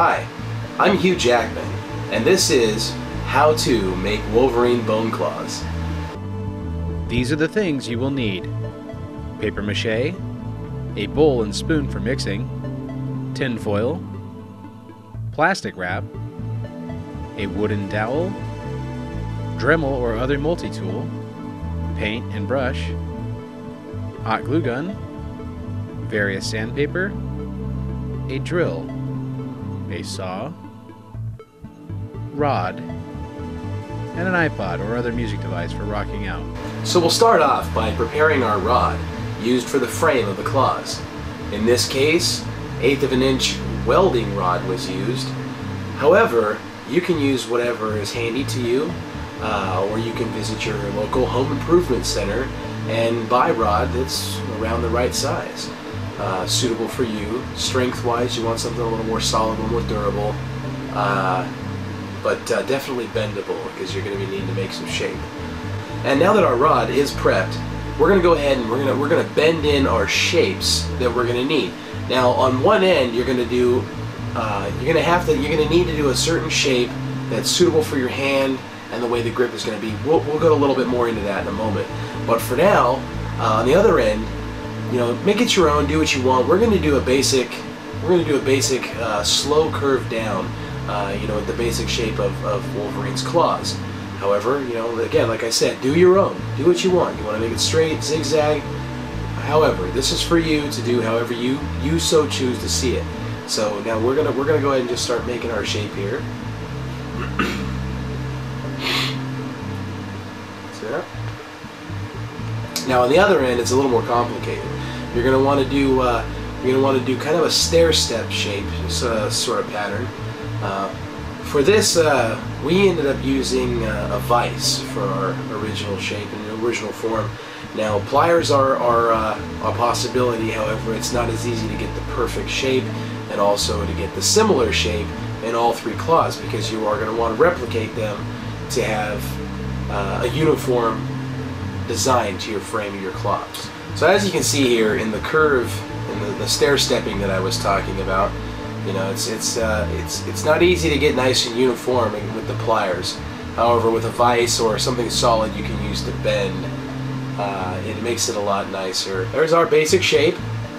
Hi, I'm Hugh Jackman, and this is How to Make Wolverine Bone Claws. These are the things you will need: paper mache, a bowl and spoon for mixing, tin foil, plastic wrap, a wooden dowel, Dremel or other multi-tool, paint and brush, hot glue gun, various sandpaper, a drill, a saw, rod, and an iPod or other music device for rocking out. So we'll start off by preparing our rod used for the frame of the claws. In this case, 1/8 of an inch welding rod was used. However, you can use whatever is handy to you, or you can visit your local home improvement center and buy rod that's around the right size, suitable for you. Strength-wise, you want something a little more solid, a little more durable, but definitely bendable, because you're going to be needing to make some shape. And now that our rod is prepped, we're going to go ahead and we're going to bend in our shapes that we're going to need. Now, on one end, you're going to do you're going to need to do a certain shape that's suitable for your hand and the way the grip is going to be. We'll go a little bit more into that in a moment. But for now, on the other end, make it your own. Do what you want. We're going to do a basic. Slow curve down. With the basic shape of Wolverine's claws. However, again, like I said, do your own. Do what you want. You want to make it straight, zigzag. However, this is for you to do however you so choose to see it. So now we're gonna go ahead and just start making our shape here. So, now on the other end, it's a little more complicated. You're gonna want to do kind of a stair-step shape, sort of pattern. For this, we ended up using a vise for our original shape and original form. Now, pliers are a possibility. However, it's not as easy to get the perfect shape and also to get the similar shape in all three claws, because you are going to want to replicate them to have a uniform design to your frame of your claws. So as you can see here in the curve, in the stair-stepping that I was talking about, it's not easy to get nice and uniform with the pliers. However, with a vise or something solid you can use to bend, it makes it a lot nicer. There's our basic shape,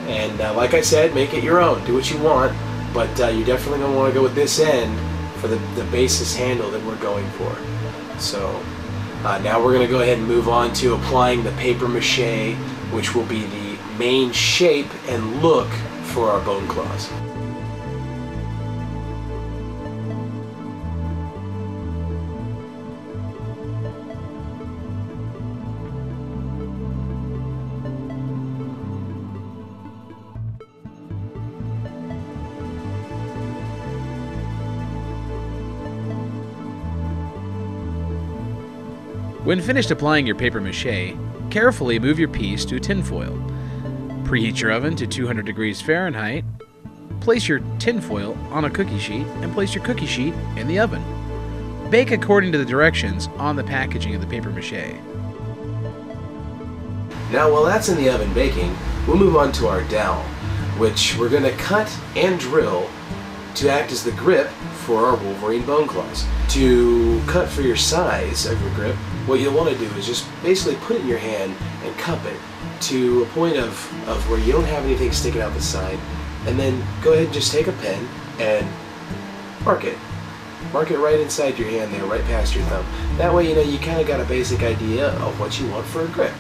and like I said, make it your own. Do what you want, but you definitely don't want to go with this end for the basis handle that we're going for. So now we're going to go ahead and move on to applying the paper mache, which will be the main shape and look for our bone claws. When finished applying your paper mache, carefully move your piece to tinfoil. Preheat your oven to 200 degrees Fahrenheit. Place your tinfoil on a cookie sheet and place your cookie sheet in the oven. Bake according to the directions on the packaging of the paper mache. Now, while that's in the oven baking, we'll move on to our dowel, which we're going to cut and drill to act as the grip for our Wolverine Bone Claws. To cut for your size of your grip, what you'll want to do is just basically put it in your hand and cup it to a point of where you don't have anything sticking out the side, and then go ahead and just take a pen and mark it. Mark it right inside your hand there, right past your thumb. That way you kind of got a basic idea of what you want for a grip.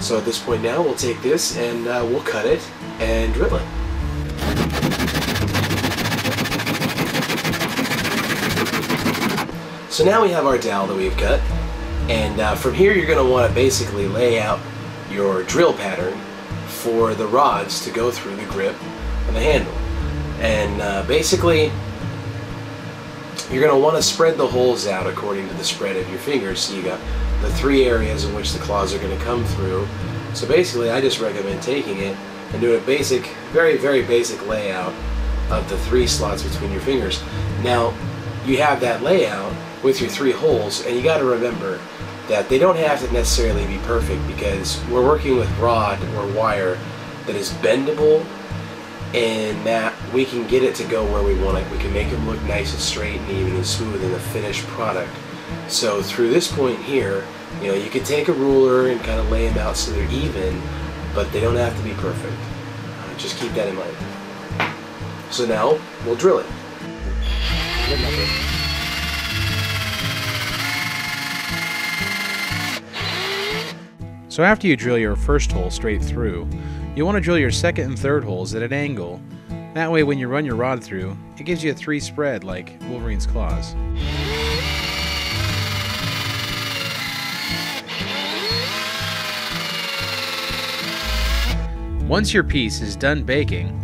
So at this point now, we'll take this and we'll cut it and drill it. So now we have our dowel that we've cut, and from here you're going to want to basically lay out your drill pattern for the rods to go through the grip and the handle. And basically you're going to want to spread the holes out according to the spread of your fingers, so you got the 3 areas in which the claws are going to come through. So basically I just recommend taking it and doing a basic, very, very basic layout of the 3 slots between your fingers. Now you have that layout with your 3 holes, and you got to remember that they don't have to necessarily be perfect, because we're working with rod or wire that is bendable and that we can get it to go where we want it. We can make it look nice and straight and even and smooth in the finished product. So through this point here, you can take a ruler and kind of lay them out so they're even, but they don't have to be perfect. Just keep that in mind. So now we'll drill it. So after you drill your first hole straight through, you want to drill your second and third holes at an angle. That way when you run your rod through, it gives you a 3 spread like Wolverine's claws. Once your piece is done baking,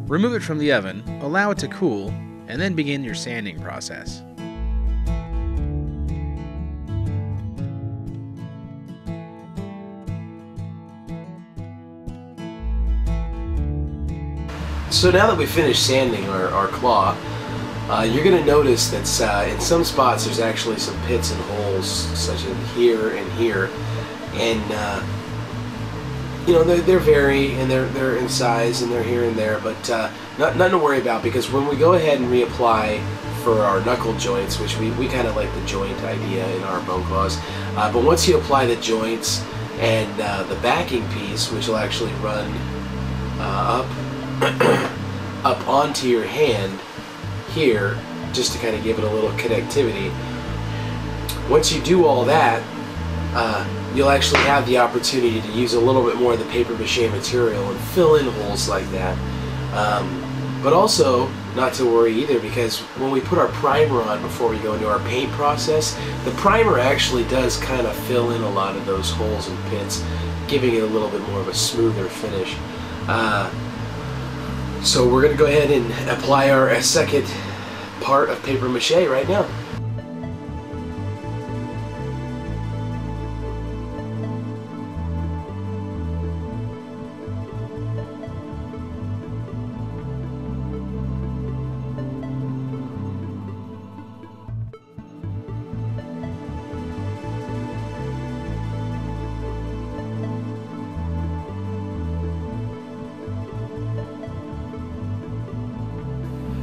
remove it from the oven, allow it to cool, and then begin your sanding process. So now that we've finished sanding our claw, you're going to notice that in some spots there's actually some pits and holes, such as here and here, and they vary, and they're in size, and they're here and there, but nothing to worry about, because when we go ahead and reapply for our knuckle joints, which we kind of like the joint idea in our bone claws, but once you apply the joints and the backing piece, which will actually run up onto your hand here, just to kind of give it a little connectivity. Once you do all that, you'll actually have the opportunity to use a little bit more of the paper mache material and fill in holes like that. But also, not to worry either, because when we put our primer on before we go into our paint process, the primer actually does kind of fill in a lot of those holes and pits, giving it a little bit more of a smoother finish. So we're going to go ahead and apply our second part of paper mache right now.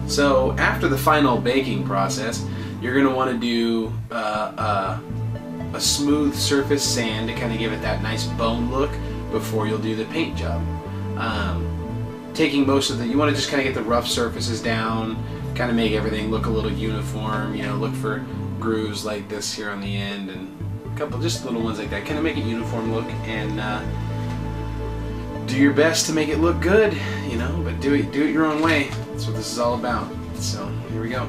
So after the final baking process, you're going to want to do a smooth surface sand to kind of give it that nice bone look before you'll do the paint job. Taking most of you want to just kind of get the rough surfaces down, kind of make everything look a little uniform, look for grooves like this here on the end and a couple just little ones like that, kind of make it uniform look, and do your best to make it look good, but do it your own way. That's what this is all about. So here we go.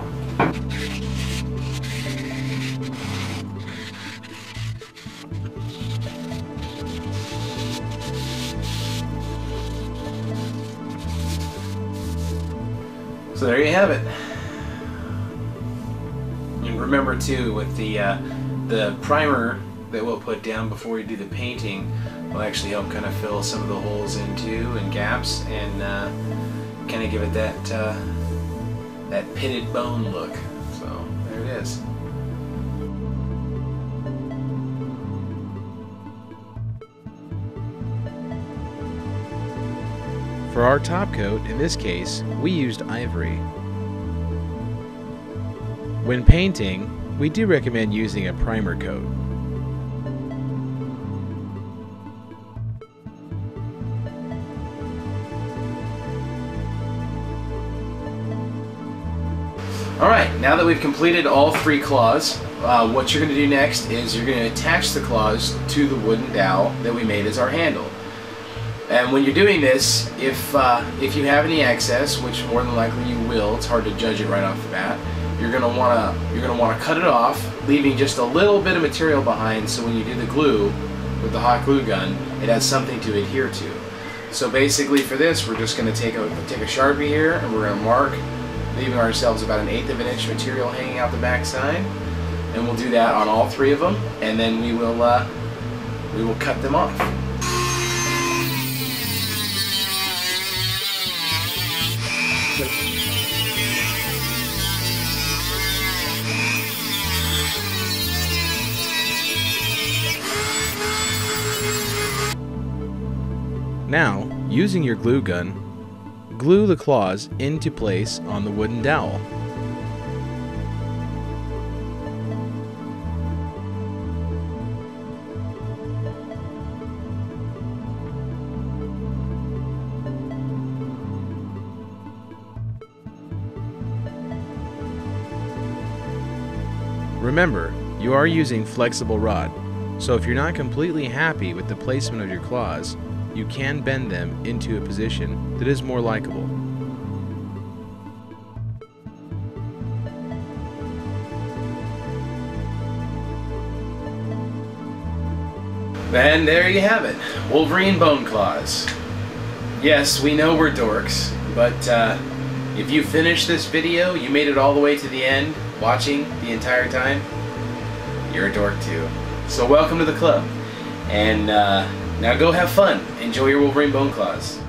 So there you have it. And remember too, with the primer that we'll put down before we do the painting will actually help kind of fill some of the holes in too and gaps, and kind of give it that pitted bone look. So there it is. For our top coat, in this case, we used ivory. When painting, we do recommend using a primer coat. Alright, now that we've completed all 3 claws, what you're going to do next is you're going to attach the claws to the wooden dowel that we made as our handle. And when you're doing this, if you have any excess, which more than likely you will, it's hard to judge it right off the bat, you're going to want to cut it off, leaving just a little bit of material behind, so when you do the glue with the hot glue gun, it has something to adhere to. So basically for this, we're just going to take a Sharpie here, and we're going to mark, leaving ourselves about 1/8 of an inch material hanging out the back side, and we'll do that on all 3 of them, and then we will cut them off. Now, using your glue gun, glue the claws into place on the wooden dowel. Remember, you are using flexible rod, so if you're not completely happy with the placement of your claws, you can bend them into a position that is more likable. And there you have it, Wolverine Bone Claws. Yes, we know we're dorks, but if you finished this video, you made it all the way to the end, watching the entire time, you're a dork too. So welcome to the club. And now go have fun. Enjoy your Wolverine Bone Claws.